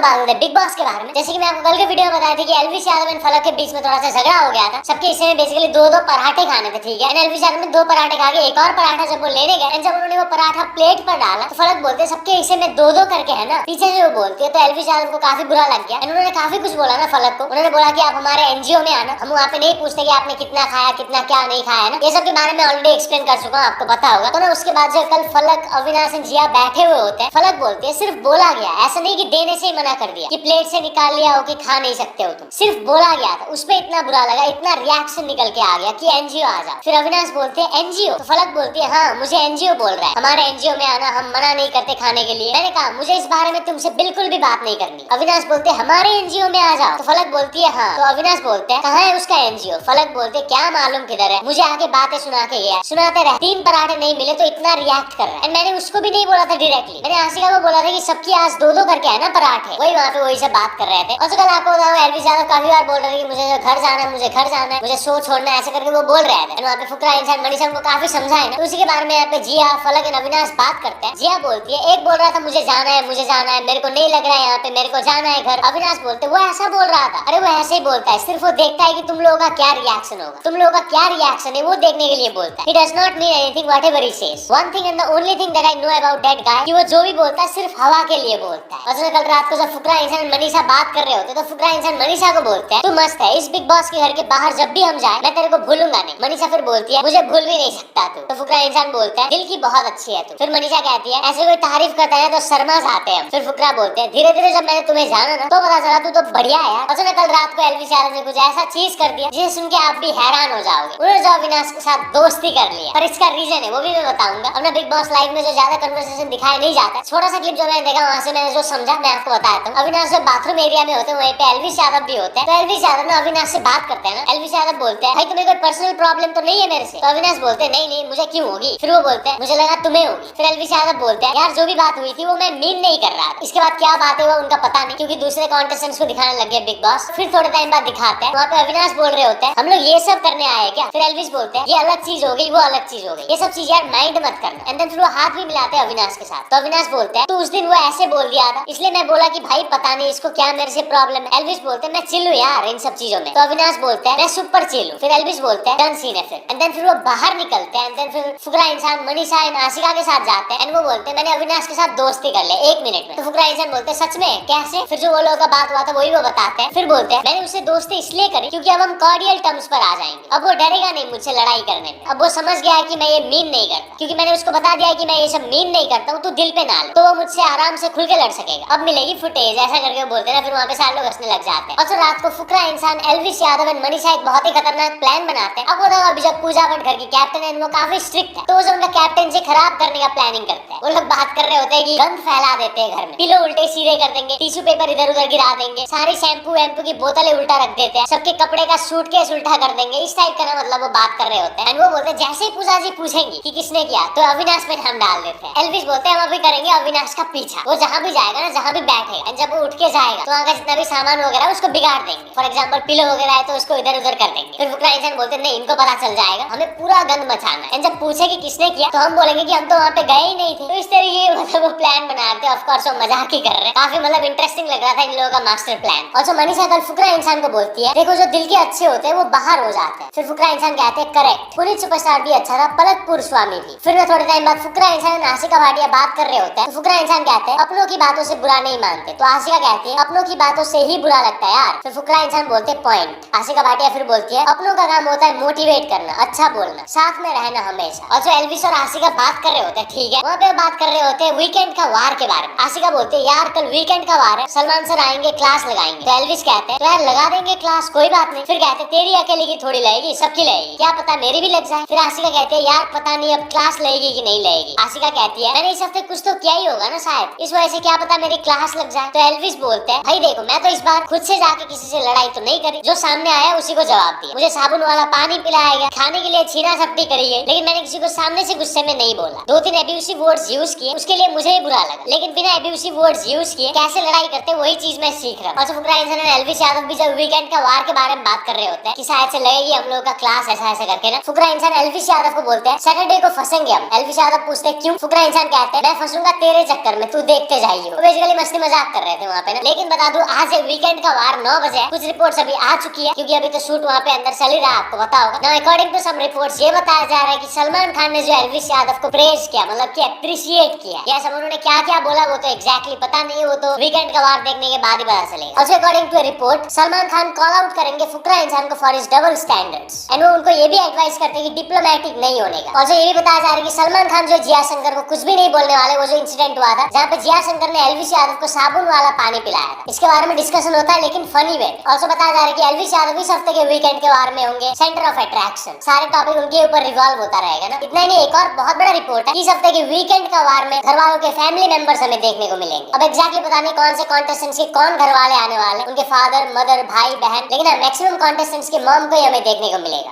बात होते हैं बिग बॉस के बारे में। जैसे कि मैं आपको कल के वीडियो में बताया था कि एल्विश यादव एंड फलक के बीच में थोड़ा सा झगड़ा हो गया था। सबके हिस्से में बेसिकली दो पराठे खाने थे, ठीक है। एल्विश यादव ने 2 पराठे खा के एक और पराठा जब वो लेने गए, जब उन्होंने वो पराठा प्लेट पर डाला तो फलक बोलते सबके हिस्से में 2-2 करके है ना, पीछे से वो बोलती है। तो एल्विश यादव को काफी बुरा लग गया। उन्होंने काफी कुछ बोला ना फलक को। उन्होंने बोला कि आप हमारे एनजीओ में आना, हम वहाँ पे नहीं पूछते कि आपने कितना खाया कितना क्या नहीं खाया ना। ये सब के बारे में ऑलरेडी एक्सप्लेन कर चुका हूँ, आपको पता होगा। तो ना उसके बाद जो कल फलक, अविनाश एंड जिया बैठे हुए होते हैं, फलक बोलती है सिर्फ बोला गया, ऐसा नहीं कि देने से ही मना कर दिया कि प्लेट से निकाल लिया हो कि खा नहीं सकते हो तुम, सिर्फ बोला गया था। उसपे इतना बुरा लगा, इतना रिएक्शन निकल के आ गया कि एनजीओ आ जाओ। फिर अविनाश बोलते हैं एनजीओ, तो फलक बोलती है हाँ मुझे एनजीओ बोल रहा है, हमारे एनजीओ में आना, हम मना नहीं करते खाने के लिए। मैंने कहा मुझे इस बारे में तुमसे बिल्कुल भी बात नहीं करनी। अविनाश बोलते हमारे एनजीओ में आ जाओ, तो फलक बोलती है हाँ। तो अविनाश बोलते हैं कहाँ है उसका एनजीओ? फलक बोलते क्या मालूम किधर है, मुझे आके बातें सुना के गया, सुनाते रहे। 3 पराठे नहीं मिले तो इतना रिएक्ट कर रहा है। एंड मैंने उसको भी नहीं बोला था डायरेक्टली, मैंने आशिका को बोला था कि सबकी आज 2-2 करके है ना पराठे, वही वहाँ पे वही सब बात कर रहे थे। और कल आपको एल्विश यादव काफी बार बोल रहे थे कि मुझे घर जाना है, मुझे घर जाना है, मुझे शो छोड़ना है, ऐसे करके वो बोल रहे थे। वहाँ पे फुकरा इंसान मनीषा उनको काफी समझाए ना। तो उसी के बारे में यहाँ पे जिया, फलक एंड अविनाश बात करते हैं। जिया बोलती है एक बोल रहा था मुझे जाना है, मुझे जाना है, मेरे को नहीं लग रहा है यहाँ पे, मेरे को जाना है घर। अविनाश बोलते वो ऐसा बोल रहा था। अरे वो ऐसे ही बोलता है, सिर्फ वो देखता है कि तुम लोगों का क्या रिएक्शन होगा, तुम लोगों का क्या रिएक्शन है वो देखने के लिए बोलता है। He does not mean anything whatever he says. One thing and the only thing that I know about that guy कि वो जो भी बोलता है सिर्फ हवा के लिए बोलता है। और कल रात को जब फुकरा इंसान मनीषा बात कर रहे होते तो फुकरा इंसान मनीषा को बोलते हैं तू मस्त है, इस बिग बॉस के घर के बाहर जब भी हम जाए मैं तेरे को भूलूंगा नहीं। मनीषा फिर बोलती है मुझे भूल भी नहीं सकता तू। तो फुकरा इंसान बोलता है दिल की बहुत अच्छी है तू। फिर मनीषा कहती है ऐसे कोई तारीफ करता है तो शर्मा जाते हैं। फिर फुकरा बोलते हैं धीरे धीरे जब मैंने तुम्हें जाना ना तो पता चला तू तो बढ़िया है यार। और कल रात को एल्विश यादव ने कुछ ऐसा चीज कर दिया जिसे सुन के आप भी हैरान हो जाओगे। उन्होंने जो अविनाश के साथ दोस्ती कर लिया, पर इसका रीजन है वो भी मैं बताऊंगा। अपना बिग बॉस लाइव में जो ज्यादा कन्वर्सेशन दिखाया नहीं जाता, छोटा सा क्लिप जो मैंने देखा वहां से मैंने जो समझा मैं आपको बताता हूँ। अविनाश जब बाथरूम एरिया में होते हैं वहीं पे एल्विश यादव भी होते हैं। तो एल्विश यादव ना अविनाश से बात करते हैं ना। एल्विश यादव बोलते हैं भाई तुम्हें कोई पर्सनल प्रॉब्लम तो नहीं है मेरे से? तो अविनाश बोलते हैं नहीं नहीं मुझे क्यों होगी। फिर वो बोलते हैं मुझे लगा तुम्हें होगी। फिर एल्विश यादव बोलते हैं यार जो भी बात हुई थी वो मैं मीन नहीं कर रहा था। इसके बाद क्या बात है वो उनका पता नहीं, क्योंकि दूसरे कॉन्टेस्टेंट्स को दिखाने लग गए बिग बॉस। फिर थोड़े टाइम बाद दिखाते हैं वहाँ पे अविनाश बोल रहे होते हैं हम लोग ये सब करने आए क्या? फिर एल्विश बोलते हैं ये अलग चीज हो गई, वो अलग चीज हो गई, ये सब चीज यार माइंड मत करना। एंड देन फिर वो हाथ भी मिलाते हैं अविनाश के साथ। तो अविनाश बोलते हैं तो उस दिन वो ऐसे बोल दिया था इसलिए मैं बोला कि भाई पता नहीं इसको क्या मेरे से प्रॉब्लम है। एल्विश बोलते हैं मैं चिल हूं यार इन सब चीजों में। तो अविनाश बोलते हैं मैं सुपर चिल हूं। फिर एल्विश बोलते हैं डन सीन है फिर। एंड देन फिर वो बाहर निकलते हैं। एंड देन फिर फुकरा इंसान मनीषा एंड आशिका के साथ जाते हैं। एंड वो बोलते हैं मैंने अविनाश के साथ दोस्ती कर ले 1 मिनट में। तो फुकरा इंसान बोलते हैं सच में कैसे? फिर जो वो लोगों का बात हुआ था वही वो बताते हैं। फिर बोलते हैं मैंने उससे दोस्ती इसलिए करी क्योंकि अब हम कॉर्डियल टर्म्स पर आ जाएंगे, अब वो डरेगा नहीं मुझसे लड़ाई करने में। अब वो समझ गया है कि मैं ये मीन नहीं करता, क्योंकि मैंने उसको बता दिया है कि मैं ये सब मीन नहीं करता हूँ, तू दिल पे ना ले, तो वो मुझसे आराम से खुल के लड़ सकेगा। अब मिलेगी फुटेज, ऐसा करके बोलते हैं ना। फिर वहाँ पे सारे लोग हंसने लग जाते हैं। और तो रात को फुकरा इंसान, एल्विश यादव एंड मनीषा एक बहुत ही खतरनाक प्लान बनाते हैं। अब वो अभी जब पूजा भट्ट घर की कैप्टन है वो काफी स्ट्रिक्ट है, तो जो उनका कैप्टनसी खराब करने का प्लानिंग करते हैं। वो लोग बात कर रहे होते हैं कि गंद फैला देते हैं घर में, पिलो उल्टे सीधे कर देंगे, टिश्यू पेपर इधर उधर गिरा देंगे, सारी शैम्पू वैम्पू की बोतलें उल्टा रख देते हैं, सबके कपड़े का सूटकेस उल्टा कर देंगे। इस टाइप का ना मतलब वो बात कर रहे होते हैं। वो बोलते हैं जैसे ही पूजा जी पूछेंगी कि किसने किया तो अविनाश पे नाम डाल देते हैं। एल्विश बोलते हैं हम अभी करेंगे अविनाश का पीछा, वो जहाँ भी जाएगा ना, जहाँ भी बैठेगा, जब वो उठ के जाएगा तो वहाँ का जितना भी सामान वगैरह उसको बिगाड़ देंगे। फॉर एग्जाम्पल पिलो वगैरह है तो उसको इधर उधर कर देंगे। फिर फुकरा इंसान बोलते नहीं इनको पता चल जाएगा, हमें पूरा गंद मचाना है। जब पूछे कि किसने किया तो हम बोलेंगे कि हम तो वहाँ पे गए ही नहीं थे। तो इस तरीके मतलब वो प्लान बना रहे थे। ऑफ कोर्स वो मजाक ही कर रहे हैं। काफी मतलब इंटरेस्टिंग लग रहा था इन लोगों का मास्टर प्लान। और जो मनीषा कल फुकरा इंसान को बोलती है देखो जो दिल के अच्छे होते हैं वो बाहर हो जाते हैं। फिर फुकरा इंसान कहते हैं करेक्ट, पुनीत सुपरस्टार भी अच्छा था, पलकपुर स्वामी भी। फिर वो थोड़े टाइम बाद फुकरा इंसान आशिका भाटिया बात कर रहे होते हैं। तो फुकरा इंसान कहते हैं अपनों की बातों से बुरा नहीं मानते। तो आशिका कहती है अपनों की बातों से ही बुरा लगता है यार। फिर फुकरा इंसान बोलते हैं पॉइंट। आशिका भाटिया फिर बोलती है अपनों का काम होता है मोटिवेट करना, अच्छा बोलना, साथ में रहना हमेशा। और जो एल्विश और आशिका बात कर रहे होते हैं, ठीक है, वहाँ पे बात कर रहे होते हैं वीकेंड का वार के बारे में। आशिका बोलते हैं यार कल वीकेंड का वार है, सलमान सर आएंगे क्लास लगाएंगे। तो एल्विश कहते हैं तो यार लगा देंगे क्लास, कोई बात नहीं। फिर कहते हैं तेरी अकेले की थोड़ी लगेगी, सबकी लगेगी, क्या पता मेरी भी लग जाए। फिर आशिका कहती है यार पता नहीं अब क्लास लगेगी कि नहीं लगेगी। आशिका कहती है मैंने इस हफ्ते कुछ तो किया ही होगा ना शायद, इस वजह से क्या पता मेरी क्लास लग जाए। तो एल्विश बोलते हैं भाई देखो मैं तो इस बार खुद से जाके किसी से लड़ाई तो नहीं करी, जो सामने आया उसी को जवाब दिया। मुझे साबुन वाला पानी पिलाया गया, खाने के लिए छीना झपटी करी है, लेकिन मैंने किसी को सामने से गुस्से में नहीं बोला। 2-3 एब्यूसिव वर्ड्स यूज किए, उसके लिए मुझे ही बुरा लगा, लेकिन बिना एब्यूसिव वर्ड्स यूज किए कैसे लड़ाई करते वही चीज मैं सीख रहा हूँ। और फुकरा इंसान और एल्विश यादव भी जब वीकेंड का वार के बारे में बात कर रहे होते हैं कि शायद से लगेगी हम लोग का क्लास ऐसा ऐसा करके ना, फुकरा इंसान एल्विश यादव को बोलते हैं सैटरडे को फंसेंगे हम। एल्विश यादव पूछते हैं क्यों? फुकरा इंसान कहते हैं मैं फंसूंगा तेरे चक्कर में, तू देखते जाइए। बेसिकली मस्ती मजाक कर रहे थे वहाँ पे ना। लेकिन बता दूं आज वीकेंड का वार 9 बजे है। कुछ रिपोर्ट्स अभी आ चुकी है क्योंकि अभी तो शूट वहाँ पे अंदर चल ही रहा है, आपको पता होगा ना। अकॉर्डिंग टू सम रिपोर्ट्स ये बताया जा रहा है कि सलमान खान ने जो एल्विश यादव को प्रेज किया, मतलब कि अप्रिशिएट किया, या सब उन्होंने क्या क्या बोला वो तो एग्जैक्टली पता नहीं है, वो तो वीकेंड का वार देखने के बाद ही पता चलेगा। Also according to report Salman Khan call out करेंगे फुकरा इंसान को for his double standards and वो उनको ये भी एडवाइस करते हैं कि डिप्लोमेटिक नहीं होने का। ऑल्सो ये भी बताया जा रहा है कि सलमान खान जो जिया शंकर को कुछ भी नहीं बोलने वाले। वो जो इंसिडेंट हुआ था जहाँ पे जिया शंकर ने एल्विश यादव को साबुन वाला पानी पिलाया था, इसके बारे में डिस्कशन होता है लेकिन फनी वे। ऑल्सो बताया जा रहा है कि एल्विश यादव इस हफ्ते के वीकेंड के वार में होंगे सेंटर ऑफ अट्रैक्शन। सारे टॉपिक उनके ऊपर रिवॉल्व होता रहेगा ना। इतना ही नहीं, एक और बहुत बड़ा रिपोर्ट है इस हफ्ते के वीकेंड का वार में घर वालों के फैमिली मेंबर्स हमें देखने को मिलेंगे। अब एग्जैक्टली पता नहीं कौन से कॉन्टेस्टेंट्स के कौन घर वाले आने वाले, उनके फादर मदर भाई बहन, लेकिन मैक्सिमम कॉन्टेस्टेंट्स के मॉम को ही हमें देखने को मिलेगा।